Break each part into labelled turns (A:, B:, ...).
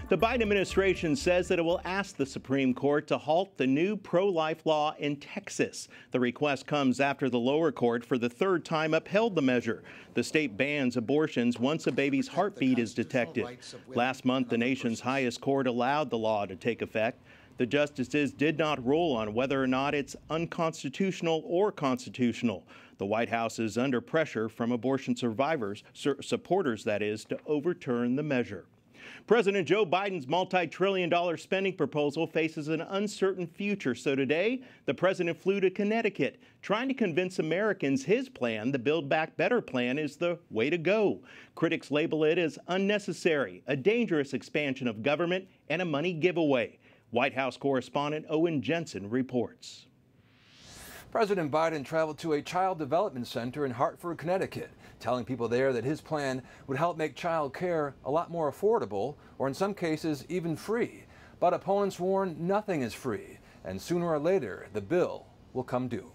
A: The Biden administration says that it will ask the Supreme Court to halt the new pro-life law in Texas. The request comes after the lower court for the third time upheld the measure. The state bans abortions once a baby's heartbeat is detected. Last month, the nation's highest court allowed the law to take effect. The justices did not rule on whether or not it's unconstitutional or constitutional. The White House is under pressure from abortion survivors, supporters that is, to overturn the measure. President Joe Biden's multi-trillion-dollar spending proposal faces an uncertain future. So today, the president flew to Connecticut, trying to convince Americans his plan, the Build Back Better plan, is the way to go. Critics label it as unnecessary, a dangerous expansion of government, and a money giveaway. White House correspondent Owen Jensen reports.
B: President Biden traveled to a child development center in Hartford, Connecticut, telling people there that his plan would help make child care a lot more affordable, or in some cases even free. But opponents warn nothing is free, and sooner or later the bill will come due.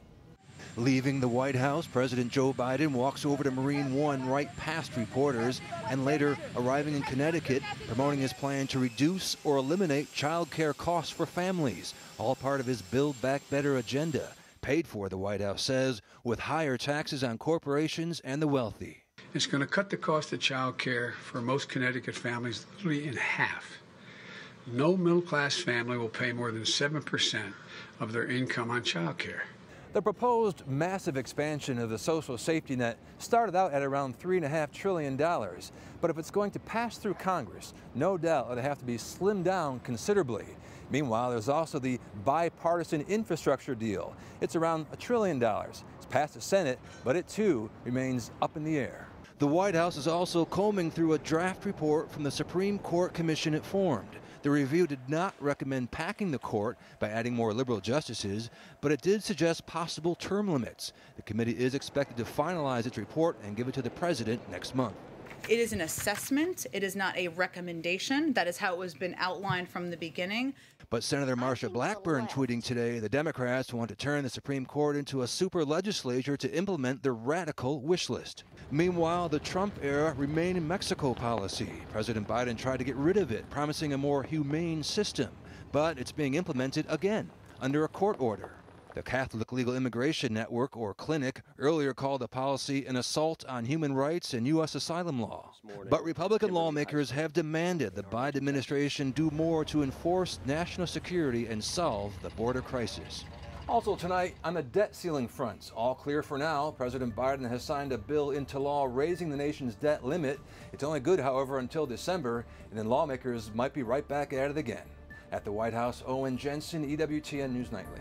B: Leaving the White House, President Joe Biden walks over to Marine One right past reporters, and later arriving in Connecticut, promoting his plan to reduce or eliminate child care costs for families, all part of his Build Back Better agenda. Paid for, the White House says, with higher taxes on corporations and the wealthy.
C: It's going to cut the cost of child care for most Connecticut families literally in half. No middle-class family will pay more than 7% of their income on child care.
B: The proposed massive expansion of the social safety net started out at around $3.5 trillion. But if it's going to pass through Congress, no doubt it'll have to be slimmed down considerably. Meanwhile, there's also the bipartisan infrastructure deal. It's around $1 trillion. It's passed the Senate, but it too remains up in the air. The White House is also combing through a draft report from the Supreme Court commission it formed. The review did not recommend packing the court by adding more liberal justices, but it did suggest possible term limits. The committee is expected to finalize its report and give it to the president next month.
D: It is an assessment. It is not a recommendation. That is how it was been outlined from the beginning.
B: But Senator Marsha Blackburn tweeting today, the Democrats want to turn the Supreme Court into a super legislature to implement their radical wish list. Meanwhile, the Trump-era Remain in Mexico policy. President Biden tried to get rid of it, promising a more humane system. But it's being implemented again under a court order. The Catholic Legal Immigration Network, or Clinic, earlier called the policy an assault on human rights and U.S. asylum law. But Republican lawmakers have demanded the Biden administration do more to enforce national security and solve the border crisis. Also tonight, on the debt ceiling front, all clear for now. President Biden has signed a bill into law raising the nation's debt limit. It's only good, however, until December, and then lawmakers might be right back at it again. At the White House, Owen Jensen, EWTN News Nightly.